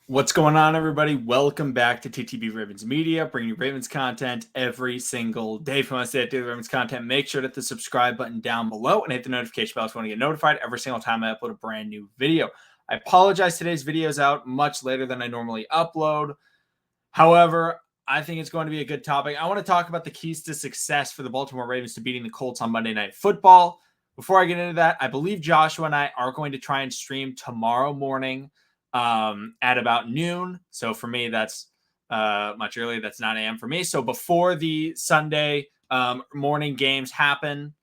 What's going on, everybody? Welcome back to TTB Ravens Media, bringing you Ravens content every single day. If you want to stay up to the Ravens content, make sure to hit the subscribe button down below and hit the notification bell if you want to get notified every single time I upload a brand new video. I apologize, today's video is out much later than I normally upload. However, I think it's going to be a good topic. I want to talk about the keys to success for the Baltimore Ravens to beating the Colts on Monday Night Football. Before I get into that, I believe Joshua and I are going to try and stream tomorrow morning at about noon. So for me, that's much earlier. That's 9 a.m. for me. So before the Sunday morning games happen,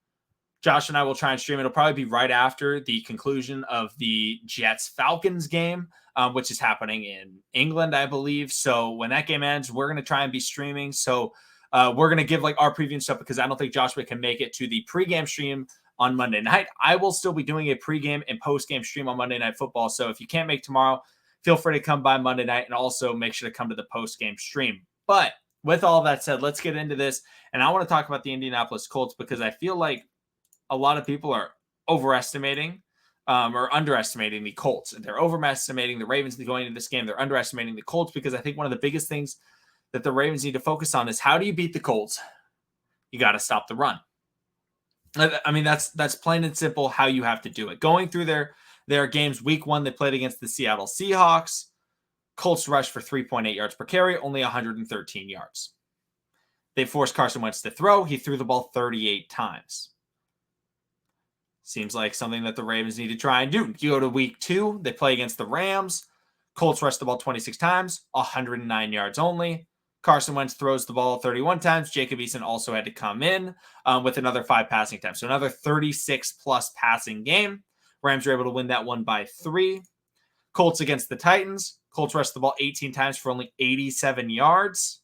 Josh and I will try and stream. It'll probably be right after the conclusion of the Jets-Falcons game, which is happening in England, I believe. So when that game ends, we're going to try and be streaming. So we're going to give like our preview and stuff because I don't think Joshua can make it to the pregame stream on Monday night. I will still be doing a pregame and postgame stream on Monday Night Football. So if you can't make tomorrow, feel free to come by Monday night and also make sure to come to the postgame stream. But with all that said, let's get into this. And I want to talk about the Indianapolis Colts because I feel like a lot of people are overestimating or underestimating the Colts. They're overestimating the Ravens going into this game. They're underestimating the Colts because I think one of the biggest things that the Ravens need to focus on is how do you beat the Colts? You got to stop the run. I mean, that's plain and simple how you have to do it. Going through their games, week one, they played against the Seattle Seahawks. Colts rushed for 3.8 yards per carry, only 113 yards. They forced Carson Wentz to throw. He threw the ball 38 times. Seems like something that the Ravens need to try and do. You go to week two, they play against the Rams. Colts rushed the ball 26 times, 109 yards only. Carson Wentz throws the ball 31 times. Jacob Eason also had to come in with another 5 passing attempts. So another 36-plus passing game. Rams were able to win that one by 3. Colts against the Titans. Colts rushed the ball 18 times for only 87 yards.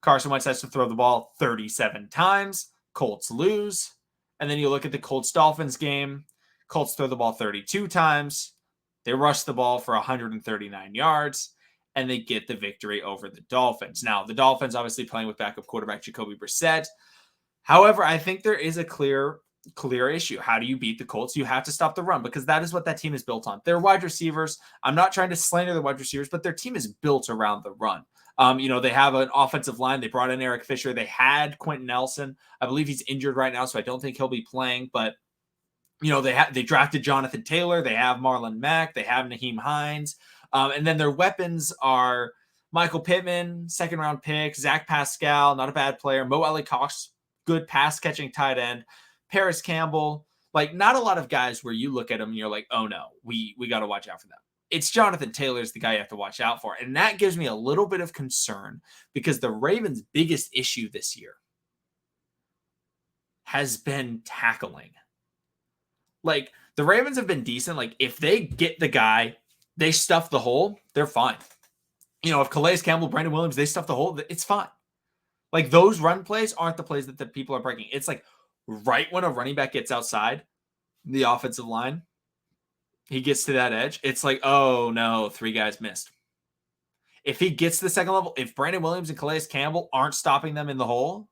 Carson Wentz has to throw the ball 37 times. Colts lose. And then you look at the Colts-Dolphins game. Colts throw the ball 32 times. They rush the ball for 139 yards. And they get the victory over the Dolphins. Now, the Dolphins obviously playing with backup quarterback Jacoby Brissett. However, I think there is a clear issue. How do you beat the Colts? You have to stop the run because that is what that team is built on. Their wide receivers, I'm not trying to slander the wide receivers, but their team is built around the run. They have an offensive line. They brought in Eric Fisher. They had Quentin Nelson. I believe he's injured right now, so I don't think he'll be playing. But, they drafted Jonathan Taylor. They have Marlon Mack. They have Naheem Hines. And then their weapons are Michael Pittman, second-round pick, Zach Pascal, not a bad player, Mo Alley-Cox, good pass-catching tight end, Paris Campbell, like not a lot of guys where you look at them and you're like, oh no, we got to watch out for them. It's Jonathan Taylor's the guy you have to watch out for. And that gives me a little bit of concern because the Ravens' biggest issue this year has been tackling. Like the Ravens have been decent. Like if they get the guy, they stuff the hole, they're fine. If Calais Campbell, Brandon Williams, they stuff the hole, it's fine. Like those run plays aren't the plays that the people are breaking. It's like right when a running back gets outside the offensive line, he gets to that edge. It's like, oh no, 3 guys missed. If he gets to the second level, if Brandon Williams and Calais Campbell aren't stopping them in the hole,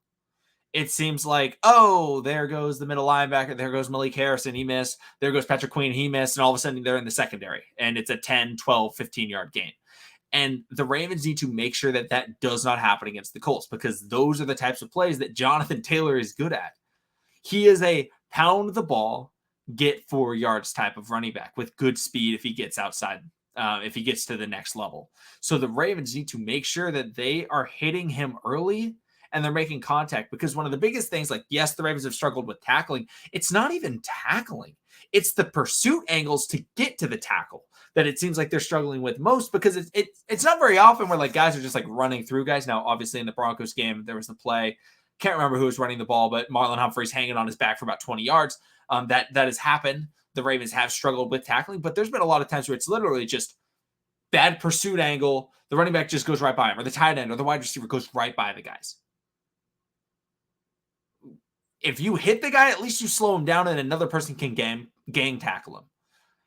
it seems like, oh, there goes the middle linebacker. There goes Malik Harrison. He missed. There goes Patrick Queen. He missed. And all of a sudden, they're in the secondary. And it's a 10, 12, 15-yard gain. And the Ravens need to make sure that that does not happen against the Colts because those are the types of plays that Jonathan Taylor is good at. He is a pound the ball, get 4 yards type of running back with good speed if he gets outside, if he gets to the next level. So the Ravens need to make sure that they are hitting him early and they're making contact because one of the biggest things, like, yes, the Ravens have struggled with tackling. It's not even tackling. It's the pursuit angles to get to the tackle that it seems like they're struggling with most because it's not very often where like guys are just like running through guys. Now, obviously in the Broncos game, there was the play. Can't remember who was running the ball, but Marlon Humphrey's hanging on his back for about 20 yards. That has happened. The Ravens have struggled with tackling, but there's been a lot of times where it's literally just bad pursuit angle. The running back just goes right by him, or the tight end or the wide receiver goes right by the guys. If you hit the guy, at least you slow him down and another person can gang tackle him.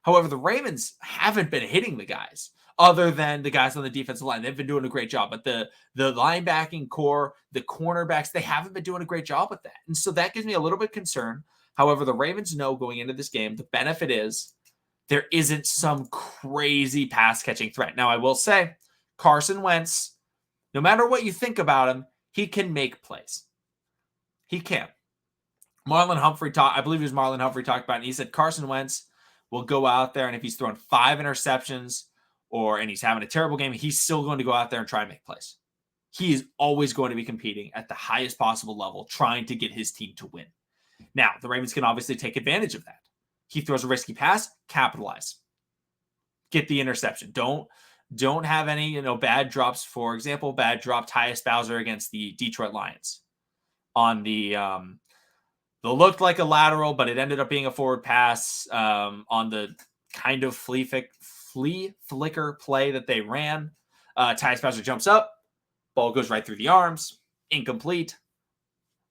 However, the Ravens haven't been hitting the guys other than the guys on the defensive line. They've been doing a great job. But the linebacking core, the cornerbacks, they haven't been doing a great job with that. And so that gives me a little bit concerned. However, the Ravens know going into this game, the benefit is there isn't some crazy pass-catching threat. Now, I will say, Carson Wentz, no matter what you think about him, he can make plays. He can. Marlon Humphrey I believe it was Marlon Humphrey talked about it, and he said Carson Wentz will go out there, and if he's throwing 5 interceptions and he's having a terrible game, he's still going to go out there and try and make plays. He is always going to be competing at the highest possible level, trying to get his team to win. Now, the Ravens can obviously take advantage of that. He throws a risky pass, capitalize. Get the interception. Don't have any, bad drops. For example, bad drop Tyus Bowser against the Detroit Lions on the it looked like a lateral, but it ended up being a forward pass on the kind of flea flicker play that they ran. Tyus Bowser jumps up, ball goes right through the arms, incomplete.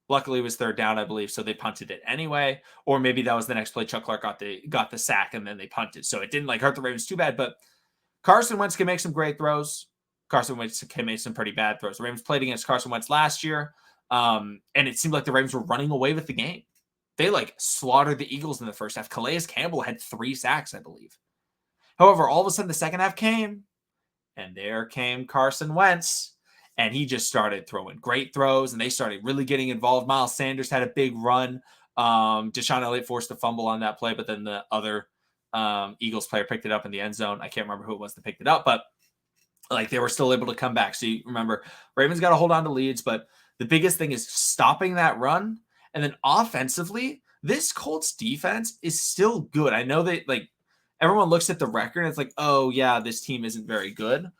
Luckily, it was third down, I believe, so they punted it anyway. Or maybe that was the next play. Chuck Clark got the sack, and then they punted. So it didn't hurt the Ravens too bad. But Carson Wentz can make some great throws. Carson Wentz can make some pretty bad throws. The Ravens played against Carson Wentz last year, and it seemed like the Ravens were running away with the game. They slaughtered the Eagles in the first half. Calais Campbell had 3 sacks, I believe. However, all of a sudden the second half came, and there came Carson Wentz. And he just started throwing great throws, and they started really getting involved. Miles Sanders had a big run. Deshaun Elliott forced a fumble on that play, but then the other Eagles player picked it up in the end zone. I can't remember who it was that picked it up, but they were still able to come back. So you remember, Ravens got to hold on to leads, but the biggest thing is stopping that run. And then offensively, this Colts defense is still good. I know that everyone looks at the record and it's like, oh yeah, this team isn't very good.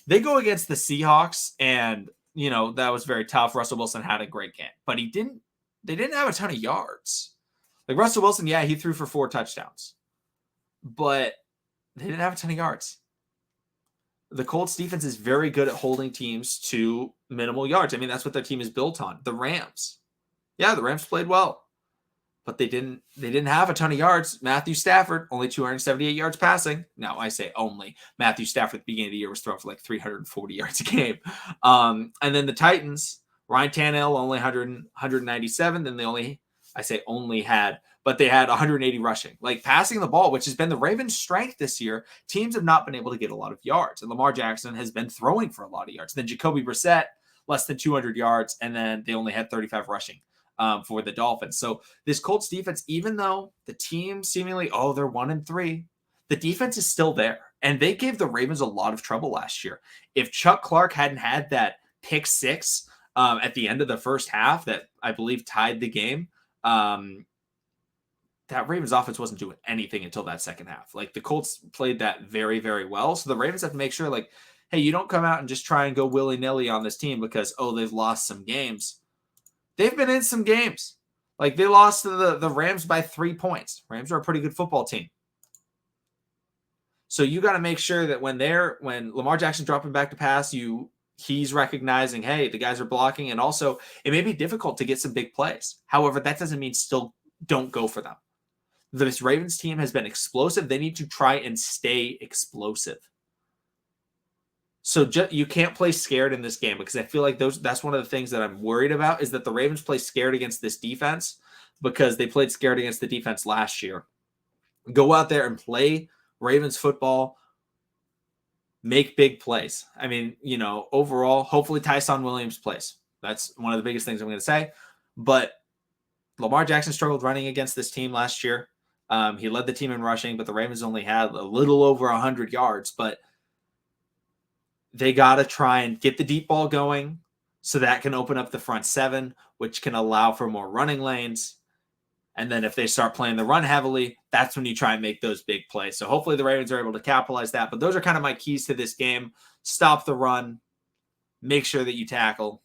They go against the Seahawks, and that was very tough. Russell Wilson had a great game, but they didn't have a ton of yards. Russell Wilson, yeah, he threw for 4 touchdowns, but they didn't have a ton of yards. The Colts defense is very good at holding teams to minimal yards. I mean, that's what their team is built on. The Rams. Yeah, the Rams played well, but they didn't have a ton of yards. Matthew Stafford, only 278 yards passing. Now, I say only. Matthew Stafford at the beginning of the year was throwing for 340 yards a game. And then the Titans, Ryan Tannehill, only 197. Then they but they had 180 rushing. Passing the ball, which has been the Ravens' strength this year, teams have not been able to get a lot of yards. And Lamar Jackson has been throwing for a lot of yards. Then Jacoby Brissett, less than 200 yards, and then they only had 35 rushing for the Dolphins. So this Colts defense, even though the team seemingly, they're 1-3, the defense is still there. And they gave the Ravens a lot of trouble last year. If Chuck Clark hadn't had that pick 6 at the end of the first half that I believe tied the game, that Ravens offense wasn't doing anything until that second half. The Colts played that very, very well. So the Ravens have to make sure, hey, you don't come out and just try and go willy-nilly on this team because, they've lost some games. They've been in some games. They lost to the Rams by 3 points. Rams are a pretty good football team. So you got to make sure that when Lamar Jackson's dropping back to pass, he's recognizing, hey, the guys are blocking. And also, it may be difficult to get some big plays. However, that doesn't mean still don't go for them. This Ravens team has been explosive. They need to try and stay explosive. So you can't play scared in this game, because I feel like that's one of the things that I'm worried about, is that the Ravens play scared against this defense because they played scared against the defense last year. Go out there and play Ravens football, make big plays. I mean, overall, hopefully Tyson Williams plays. That's one of the biggest things I'm going to say. But Lamar Jackson struggled running against this team last year. He led the team in rushing, but the Ravens only had a little over 100 yards. But they got to try and get the deep ball going so that can open up the front 7, which can allow for more running lanes. And then if they start playing the run heavily, that's when you try and make those big plays. So hopefully the Ravens are able to capitalize that. But those are kind of my keys to this game. Stop the run. Make sure that you tackle.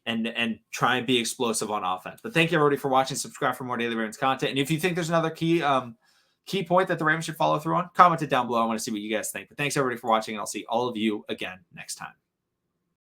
And try and be explosive on offense. But thank you, everybody, for watching. Subscribe for more Daily Ravens content. And if you think there's another key point that the Ravens should follow through on, comment it down below. I want to see what you guys think. But thanks, everybody, for watching, and I'll see all of you again next time.